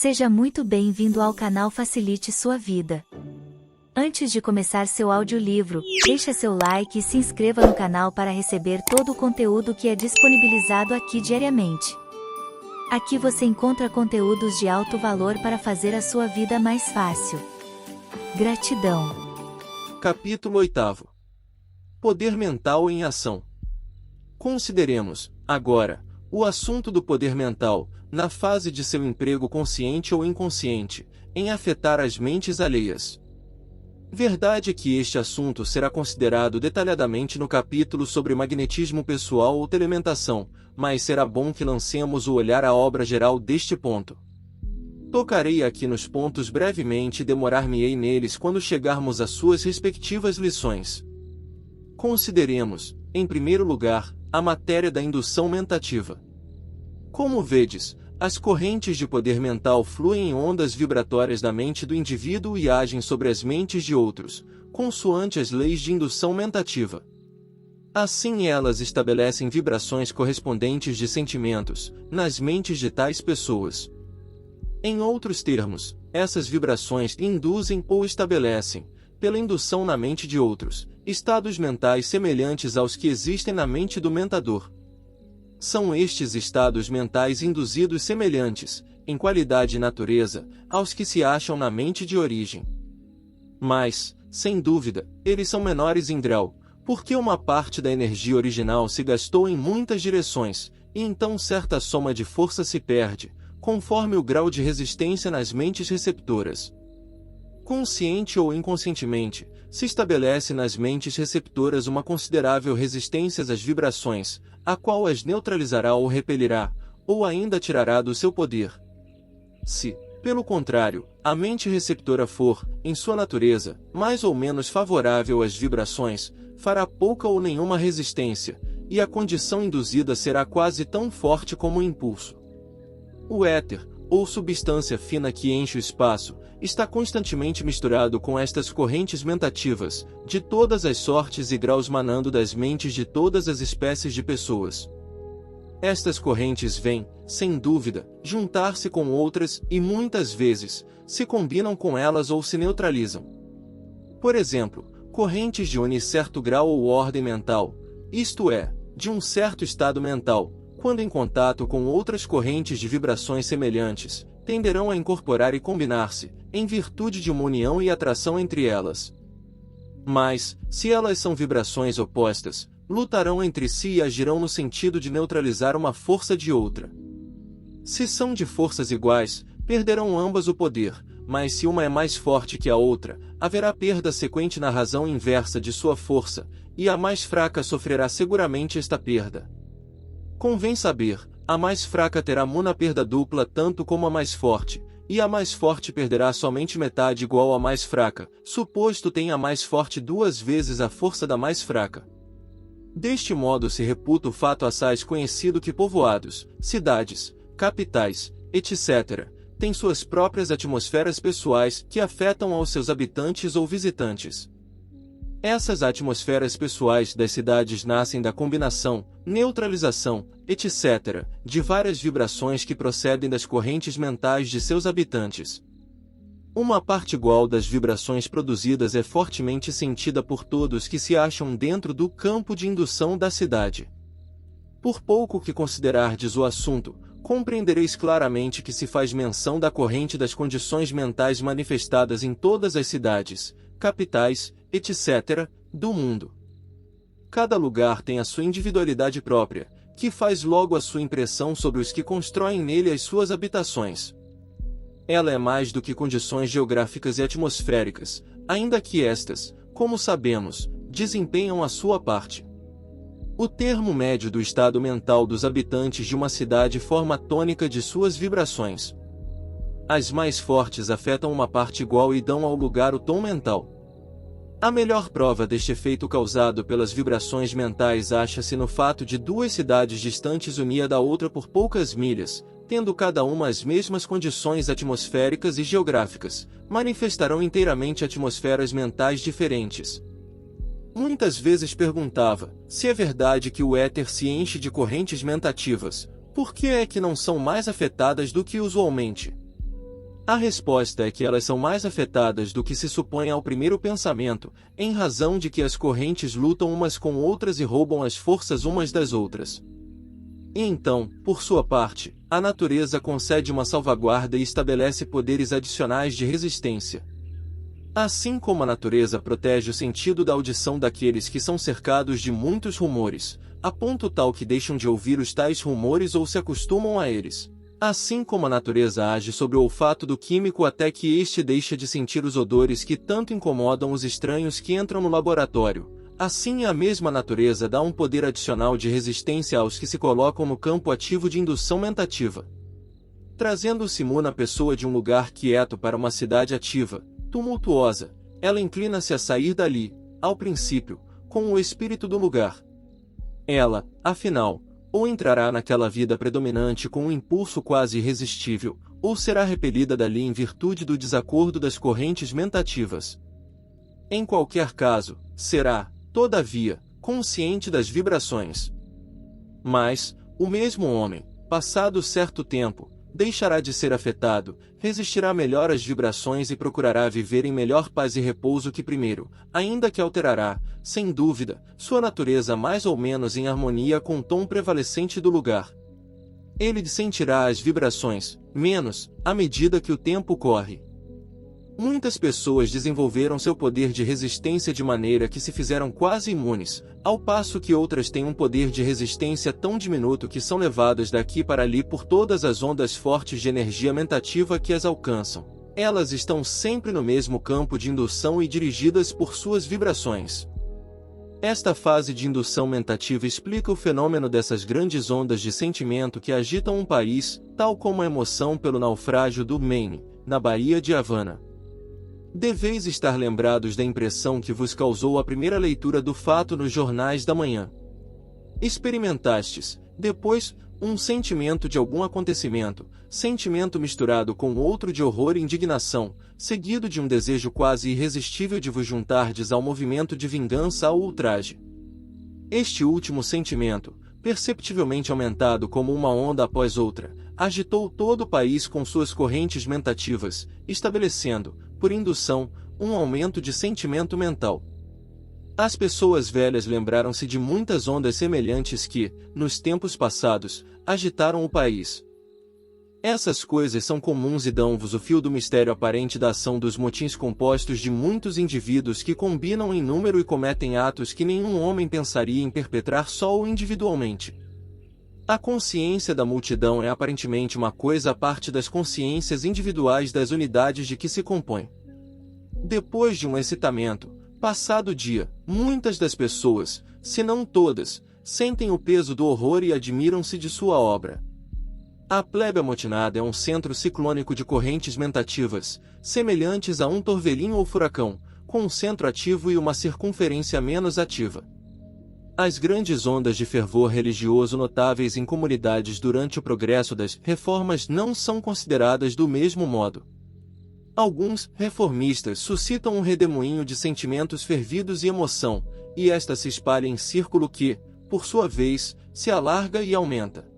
Seja muito bem-vindo ao canal Facilite Sua Vida. Antes de começar seu audiolivro, deixe seu like e se inscreva no canal para receber todo o conteúdo que é disponibilizado aqui diariamente. Aqui você encontra conteúdos de alto valor para fazer a sua vida mais fácil. Gratidão. Capítulo 8. Poder mental em ação. Consideremos, agora, o assunto do poder mental, na fase de seu emprego consciente ou inconsciente, em afetar as mentes alheias. Verdade é que este assunto será considerado detalhadamente no capítulo sobre magnetismo pessoal ou telementação, mas será bom que lancemos o olhar à obra geral deste ponto. Tocarei aqui nos pontos brevemente e demorar-me-ei neles quando chegarmos às suas respectivas lições. Consideremos, em primeiro lugar, a matéria da indução mentativa. Como vedes, as correntes de poder mental fluem em ondas vibratórias da mente do indivíduo e agem sobre as mentes de outros, consoante as leis de indução mentativa. Assim elas estabelecem vibrações correspondentes de sentimentos, nas mentes de tais pessoas. Em outros termos, essas vibrações induzem ou estabelecem, pela indução na mente de outros, estados mentais semelhantes aos que existem na mente do mentador. São estes estados mentais induzidos semelhantes, em qualidade e natureza, aos que se acham na mente de origem. Mas, sem dúvida, eles são menores em grau, porque uma parte da energia original se gastou em muitas direções, e então certa soma de força se perde, conforme o grau de resistência nas mentes receptoras. Consciente ou inconscientemente, se estabelece nas mentes receptoras uma considerável resistência às vibrações, a qual as neutralizará ou repelirá, ou ainda tirará do seu poder. Se, pelo contrário, a mente receptora for, em sua natureza, mais ou menos favorável às vibrações, fará pouca ou nenhuma resistência, e a condição induzida será quase tão forte como o impulso. O éter, ou substância fina que enche o espaço, está constantemente misturado com estas correntes mentativas, de todas as sortes e graus manando das mentes de todas as espécies de pessoas. Estas correntes vêm, sem dúvida, juntar-se com outras e muitas vezes, se combinam com elas ou se neutralizam. Por exemplo, correntes de certo grau ou ordem mental, isto é, de um certo estado mental, quando em contato com outras correntes de vibrações semelhantes, tenderão a incorporar e combinar-se, em virtude de uma união e atração entre elas. Mas, se elas são vibrações opostas, lutarão entre si e agirão no sentido de neutralizar uma força de outra. Se são de forças iguais, perderão ambas o poder, mas se uma é mais forte que a outra, haverá perda sequente na razão inversa de sua força, e a mais fraca sofrerá seguramente esta perda. Convém saber, a mais fraca terá perda dupla tanto como a mais forte, e a mais forte perderá somente metade igual à mais fraca, suposto tenha a mais forte 2 vezes a força da mais fraca. Deste modo se reputa o fato assaz conhecido que povoados, cidades, capitais, etc., têm suas próprias atmosferas pessoais que afetam aos seus habitantes ou visitantes. Essas atmosferas pessoais das cidades nascem da combinação, neutralização, etc., de várias vibrações que procedem das correntes mentais de seus habitantes. Uma parte igual das vibrações produzidas é fortemente sentida por todos que se acham dentro do campo de indução da cidade. Por pouco que considerardes o assunto, compreendereis claramente que se faz menção da corrente das condições mentais manifestadas em todas as cidades, capitais, etc., do mundo. Cada lugar tem a sua individualidade própria, que faz logo a sua impressão sobre os que constroem nele as suas habitações. Ela é mais do que condições geográficas e atmosféricas, ainda que estas, como sabemos, desempenham a sua parte. O termo médio do estado mental dos habitantes de uma cidade forma a tônica de suas vibrações. As mais fortes afetam uma parte igual e dão ao lugar o tom mental. A melhor prova deste efeito causado pelas vibrações mentais acha-se no fato de 2 cidades distantes unir da outra por poucas milhas, tendo cada uma as mesmas condições atmosféricas e geográficas, manifestarão inteiramente atmosferas mentais diferentes. Muitas vezes perguntava, se é verdade que o éter se enche de correntes mentativas, por que é que não são mais afetadas do que usualmente? A resposta é que elas são mais afetadas do que se supõe ao primeiro pensamento, em razão de que as correntes lutam umas com outras e roubam as forças umas das outras. E então, por sua parte, a natureza concede uma salvaguarda e estabelece poderes adicionais de resistência. Assim como a natureza protege o sentido da audição daqueles que são cercados de muitos rumores, a ponto tal que deixam de ouvir os tais rumores ou se acostumam a eles. Assim como a natureza age sobre o olfato do químico até que este deixa de sentir os odores que tanto incomodam os estranhos que entram no laboratório, assim a mesma natureza dá um poder adicional de resistência aos que se colocam no campo ativo de indução mentativa. Trazendo o Simuna a pessoa de um lugar quieto para uma cidade ativa, tumultuosa, ela inclina-se a sair dali, ao princípio, com o espírito do lugar. Ela, afinal, ou entrará naquela vida predominante com um impulso quase irresistível, ou será repelida dali em virtude do desacordo das correntes mentativas. Em qualquer caso, será, todavia, consciente das vibrações. Mas, o mesmo homem, passado certo tempo, deixará de ser afetado, resistirá melhor às vibrações e procurará viver em melhor paz e repouso que primeiro, ainda que alterará, sem dúvida, sua natureza mais ou menos em harmonia com o tom prevalecente do lugar. Ele sentirá as vibrações, menos, à medida que o tempo corre. Muitas pessoas desenvolveram seu poder de resistência de maneira que se fizeram quase imunes, ao passo que outras têm um poder de resistência tão diminuto que são levadas daqui para ali por todas as ondas fortes de energia mentativa que as alcançam. Elas estão sempre no mesmo campo de indução e dirigidas por suas vibrações. Esta fase de indução mentativa explica o fenômeno dessas grandes ondas de sentimento que agitam um país, tal como a emoção pelo naufrágio do Maine, na Baía de Havana. Deveis estar lembrados da impressão que vos causou a primeira leitura do fato nos jornais da manhã. Experimentastes, depois, um sentimento de algum acontecimento, sentimento misturado com outro de horror e indignação, seguido de um desejo quase irresistível de vos juntardes ao movimento de vingança ou ultraje. Este último sentimento, perceptivelmente aumentado como uma onda após outra, agitou todo o país com suas correntes mentativas, estabelecendo, por indução, um aumento de sentimento mental. As pessoas velhas lembraram-se de muitas ondas semelhantes que, nos tempos passados, agitaram o país. Essas coisas são comuns e dão-vos o fio do mistério aparente da ação dos motins compostos de muitos indivíduos que combinam em número e cometem atos que nenhum homem pensaria em perpetrar só ou individualmente. A consciência da multidão é aparentemente uma coisa à parte das consciências individuais das unidades de que se compõe. Depois de um excitamento, passado o dia, muitas das pessoas, se não todas, sentem o peso do horror e admiram-se de sua obra. A plebe amotinada é um centro ciclônico de correntes mentativas, semelhantes a um torvelinho ou furacão, com um centro ativo e uma circunferência menos ativa. As grandes ondas de fervor religioso notáveis em comunidades durante o progresso das reformas não são consideradas do mesmo modo. Alguns reformistas suscitam um redemoinho de sentimentos fervidos e emoção, e esta se espalha em círculo que, por sua vez, se alarga e aumenta.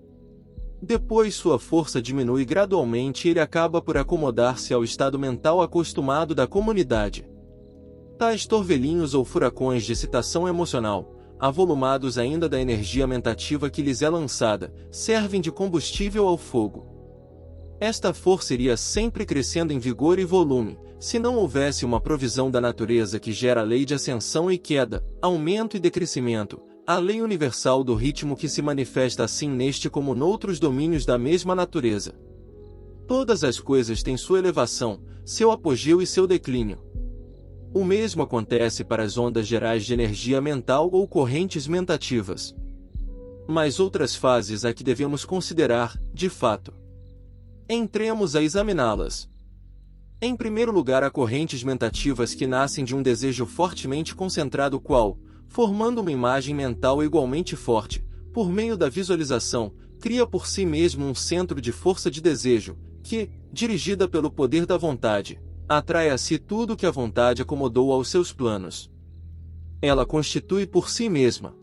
Depois sua força diminui gradualmente e ele acaba por acomodar-se ao estado mental acostumado da comunidade. Tais torvelinhos ou furacões de excitação emocional, avolumados ainda da energia mentativa que lhes é lançada, servem de combustível ao fogo. Esta força iria sempre crescendo em vigor e volume, se não houvesse uma provisão da natureza que gera a lei de ascensão e queda, aumento e decrescimento, a lei universal do ritmo que se manifesta assim neste como noutros domínios da mesma natureza. Todas as coisas têm sua elevação, seu apogeu e seu declínio. O mesmo acontece para as ondas gerais de energia mental ou correntes mentativas. Mas outras fases a que devemos considerar, de fato. Entremos a examiná-las. Em primeiro lugar, há correntes mentativas que nascem de um desejo fortemente concentrado qual, formando uma imagem mental igualmente forte, por meio da visualização, cria por si mesmo um centro de força de desejo, que, dirigida pelo poder da vontade, atrai a si tudo que a vontade acomodou aos seus planos. Ela constitui por si mesma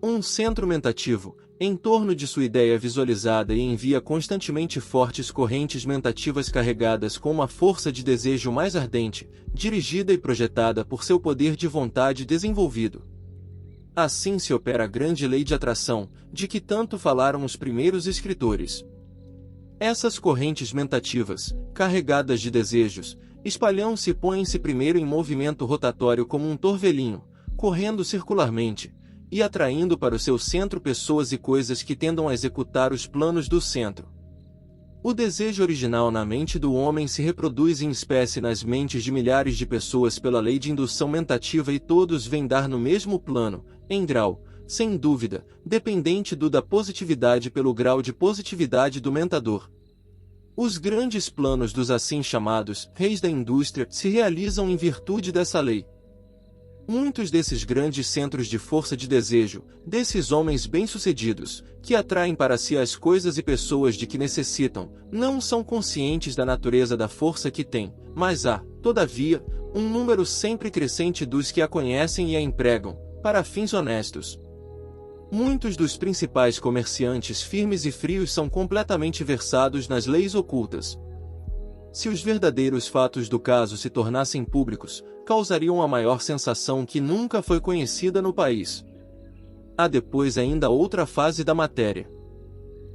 um centro mentativo, em torno de sua ideia visualizada e envia constantemente fortes correntes mentativas carregadas com uma força de desejo mais ardente, dirigida e projetada por seu poder de vontade desenvolvido. Assim se opera a grande lei de atração, de que tanto falaram os primeiros escritores. Essas correntes mentativas, carregadas de desejos, espalham-se e põem-se primeiro em movimento rotatório como um torvelinho, correndo circularmente, e atraindo para o seu centro pessoas e coisas que tendam a executar os planos do centro. O desejo original na mente do homem se reproduz em espécie nas mentes de milhares de pessoas pela lei de indução mentativa e todos vêm dar no mesmo plano, em grau, sem dúvida, dependente da positividade pelo grau de positividade do mentador. Os grandes planos dos assim chamados reis da indústria se realizam em virtude dessa lei. Muitos desses grandes centros de força de desejo, desses homens bem-sucedidos, que atraem para si as coisas e pessoas de que necessitam, não são conscientes da natureza da força que têm, mas há, todavia, um número sempre crescente dos que a conhecem e a empregam, para fins honestos. Muitos dos principais comerciantes firmes e frios são completamente versados nas leis ocultas. Se os verdadeiros fatos do caso se tornassem públicos, causariam a maior sensação que nunca foi conhecida no país. Há depois ainda outra fase da matéria.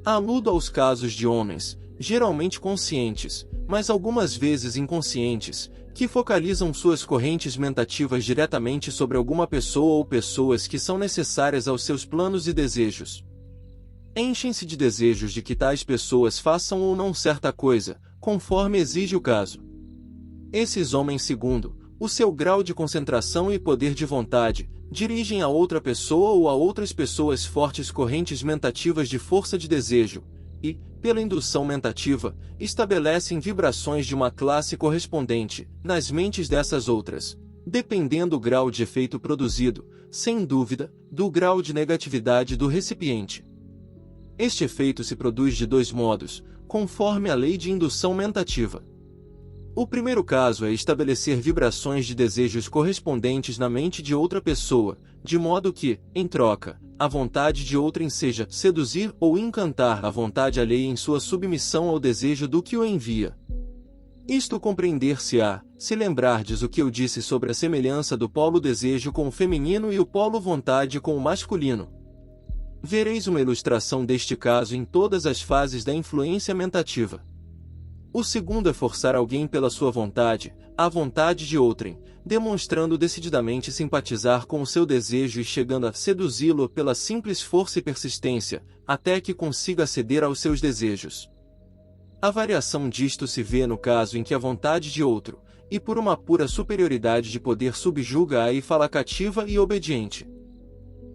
Aludo aos casos de homens, geralmente conscientes, mas algumas vezes inconscientes, que focalizam suas correntes mentativas diretamente sobre alguma pessoa ou pessoas que são necessárias aos seus planos e desejos. Enchem-se de desejos de que tais pessoas façam ou não certa coisa, conforme exige o caso. Esses homens, segundo o seu grau de concentração e poder de vontade, dirigem a outra pessoa ou a outras pessoas fortes correntes mentativas de força de desejo, e, pela indução mentativa, estabelecem vibrações de uma classe correspondente, nas mentes dessas outras, dependendo do grau de efeito produzido, sem dúvida, do grau de negatividade do recipiente. Este efeito se produz de dois modos, conforme a lei de indução mentativa. O primeiro caso é estabelecer vibrações de desejos correspondentes na mente de outra pessoa, de modo que, em troca, a vontade de outrem seja seduzir ou encantar a vontade alheia em sua submissão ao desejo do que o envia. Isto compreender-se-á, se lembrardes o que eu disse sobre a semelhança do polo desejo com o feminino e o polo vontade com o masculino. Vereis uma ilustração deste caso em todas as fases da influência mentativa. O segundo é forçar alguém pela sua vontade, à vontade de outrem, demonstrando decididamente simpatizar com o seu desejo e chegando a seduzi-lo pela simples força e persistência, até que consiga ceder aos seus desejos. A variação disto se vê no caso em que a vontade de outro, e por uma pura superioridade de poder subjuga-a e fala cativa e obediente.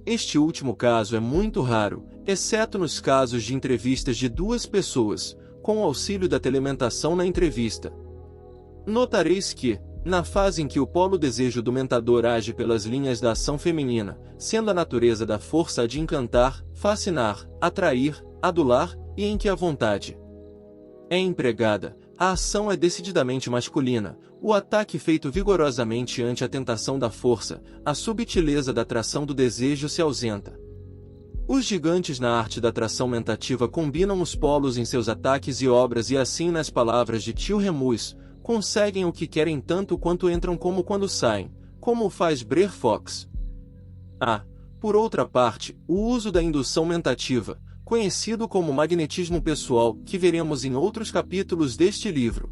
Este último caso é muito raro, exceto nos casos de entrevistas de duas pessoas, com o auxílio da telementação na entrevista. Notareis que, na fase em que o polo desejo do mentador age pelas linhas da ação feminina, sendo a natureza da força a de encantar, fascinar, atrair, adular, e em que a vontade é empregada, a ação é decididamente masculina, o ataque feito vigorosamente ante a tentação da força, a subtileza da atração do desejo se ausenta. Os gigantes na arte da atração mentativa combinam os polos em seus ataques e obras e assim, nas palavras de Tio Remus, conseguem o que querem tanto quanto entram como quando saem, como o faz Brer Fox. Por outra parte, o uso da indução mentativa, conhecido como magnetismo pessoal, que veremos em outros capítulos deste livro.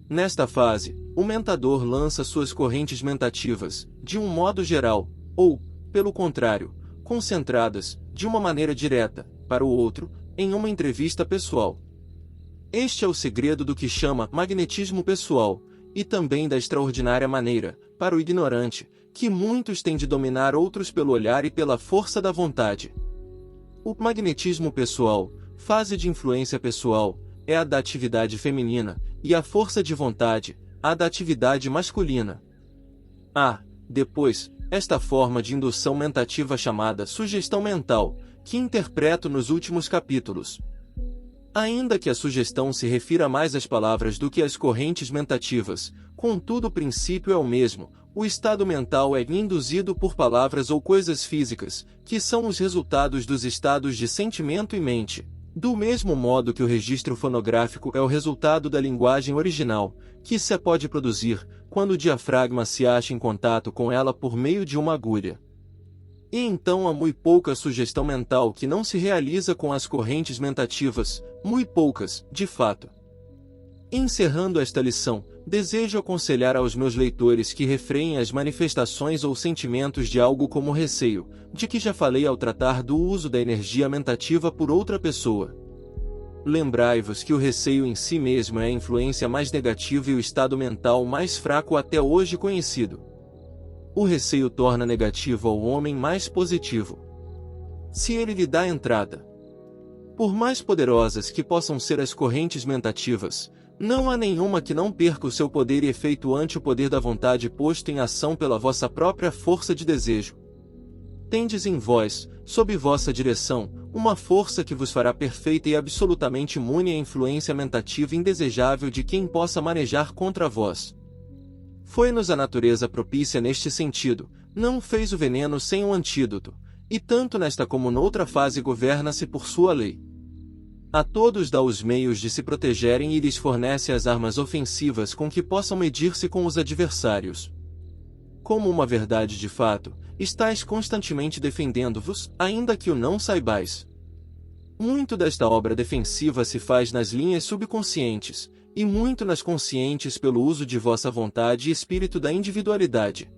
Nesta fase, o mentador lança suas correntes mentativas, de um modo geral, ou, pelo contrário, concentradas, de uma maneira direta, para o outro, em uma entrevista pessoal. Este é o segredo do que chama magnetismo pessoal, e também da extraordinária maneira, para o ignorante, que muitos têm de dominar outros pelo olhar e pela força da vontade. O magnetismo pessoal, fase de influência pessoal, é a da atividade feminina, e a força de vontade, a da atividade masculina. Depois, esta forma de indução mentativa chamada sugestão mental, que interpreto nos últimos capítulos. Ainda que a sugestão se refira mais às palavras do que às correntes mentativas, contudo o princípio é o mesmo. O estado mental é induzido por palavras ou coisas físicas, que são os resultados dos estados de sentimento e mente. Do mesmo modo que o registro fonográfico é o resultado da linguagem original, que se pode produzir quando o diafragma se acha em contato com ela por meio de uma agulha. E então há muito pouca sugestão mental que não se realiza com as correntes mentativas, muito poucas, de fato. Encerrando esta lição, desejo aconselhar aos meus leitores que refreiem as manifestações ou sentimentos de algo como receio, de que já falei ao tratar do uso da energia mentativa por outra pessoa. Lembrai-vos que o receio em si mesmo é a influência mais negativa e o estado mental mais fraco até hoje conhecido. O receio torna negativo ao homem mais positivo, se ele lhe dá entrada. Por mais poderosas que possam ser as correntes mentativas, não há nenhuma que não perca o seu poder e efeito ante o poder da vontade posto em ação pela vossa própria força de desejo. Tendes em vós, sob vossa direção, uma força que vos fará perfeita e absolutamente imune à influência mentativa indesejável de quem possa manejar contra vós. Foi-nos a natureza propícia neste sentido, não fez o veneno sem um antídoto, e tanto nesta como noutra fase governa-se por sua lei. A todos dá os meios de se protegerem e lhes fornece as armas ofensivas com que possam medir-se com os adversários. Como uma verdade de fato, estáis constantemente defendendo-vos, ainda que o não saibais. Muito desta obra defensiva se faz nas linhas subconscientes, e muito nas conscientes pelo uso de vossa vontade e espírito da individualidade.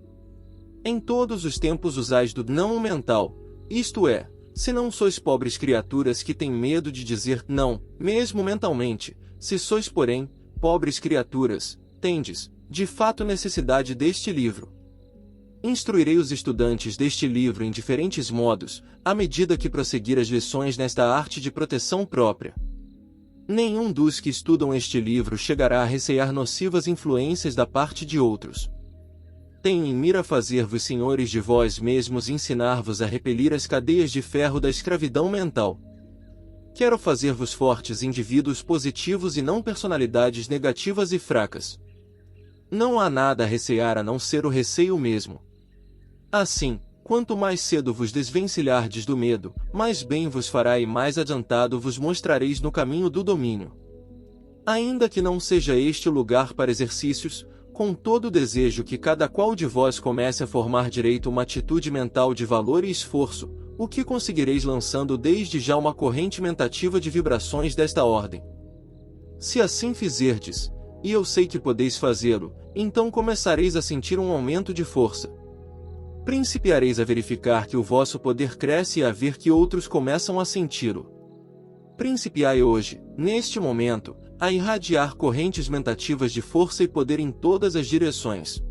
Em todos os tempos usais do não mental, isto é, se não sois pobres criaturas que têm medo de dizer não, mesmo mentalmente, se sois, porém, pobres criaturas, tendes, de fato, necessidade deste livro. Instruirei os estudantes deste livro em diferentes modos, à medida que prosseguir as lições nesta arte de proteção própria. Nenhum dos que estudam este livro chegará a recear nocivas influências da parte de outros. Tenho em mira fazer-vos senhores de vós mesmos e ensinar-vos a repelir as cadeias de ferro da escravidão mental. Quero fazer-vos fortes indivíduos positivos e não personalidades negativas e fracas. Não há nada a recear a não ser o receio mesmo. Assim, quanto mais cedo vos desvencilhardes do medo, mais bem vos fará e mais adiantado vos mostrareis no caminho do domínio. Ainda que não seja este o lugar para exercícios, com todo o desejo que cada qual de vós comece a formar direito uma atitude mental de valor e esforço, o que conseguireis lançando desde já uma corrente mentativa de vibrações desta ordem. Se assim fizerdes, e eu sei que podeis fazê-lo, então começareis a sentir um aumento de força. Principiareis a verificar que o vosso poder cresce e a ver que outros começam a senti-lo. Principiai hoje, neste momento, a irradiar correntes mentativas de força e poder em todas as direções.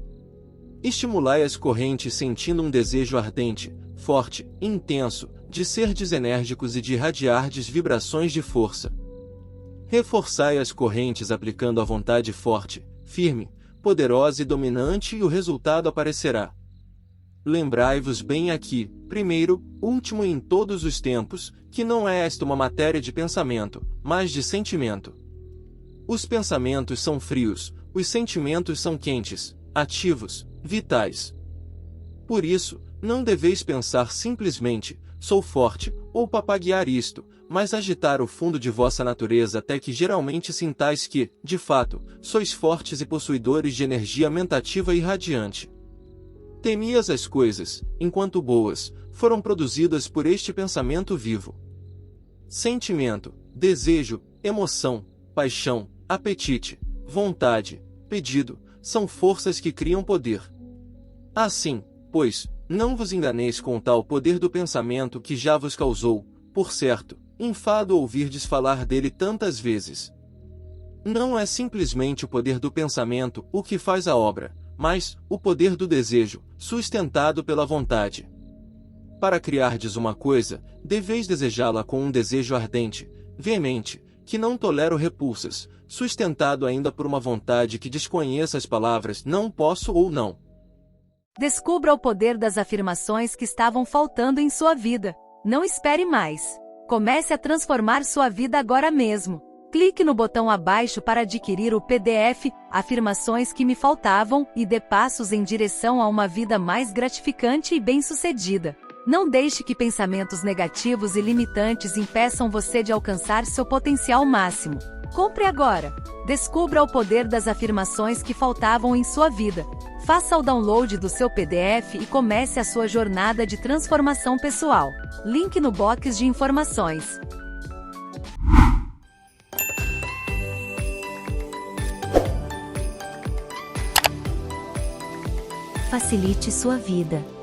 Estimulai as correntes sentindo um desejo ardente, forte, intenso, de serdes enérgicos e de irradiardes vibrações de força. Reforçai as correntes aplicando a vontade forte, firme, poderosa e dominante e o resultado aparecerá. Lembrai-vos bem aqui, primeiro, último e em todos os tempos, que não é esta uma matéria de pensamento, mas de sentimento. Os pensamentos são frios, os sentimentos são quentes, ativos, vitais. Por isso, não deveis pensar simplesmente, sou forte, ou papaguear isto, mas agitar o fundo de vossa natureza até que geralmente sintais que, de fato, sois fortes e possuidores de energia mentativa e radiante. Temias as coisas, enquanto boas, foram produzidas por este pensamento vivo. Sentimento, desejo, emoção, paixão, apetite, vontade, pedido, são forças que criam poder. Assim, pois, não vos enganeis com o tal poder do pensamento que já vos causou, por certo, enfado ouvirdes falar dele tantas vezes. Não é simplesmente o poder do pensamento o que faz a obra, mas o poder do desejo, sustentado pela vontade. Para criardes uma coisa, deveis desejá-la com um desejo ardente, veemente, que não tolera repulsas, sustentado ainda por uma vontade que desconheça as palavras não posso ou não. Descubra o poder das afirmações que estavam faltando em sua vida. Não espere mais. Comece a transformar sua vida agora mesmo. Clique no botão abaixo para adquirir o PDF Afirmações que me faltavam e dê passos em direção a uma vida mais gratificante e bem-sucedida. Não deixe que pensamentos negativos e limitantes impeçam você de alcançar seu potencial máximo. Compre agora! Descubra o poder das afirmações que faltavam em sua vida. Faça o download do seu PDF e comece a sua jornada de transformação pessoal. Link no box de informações. Facilite sua vida.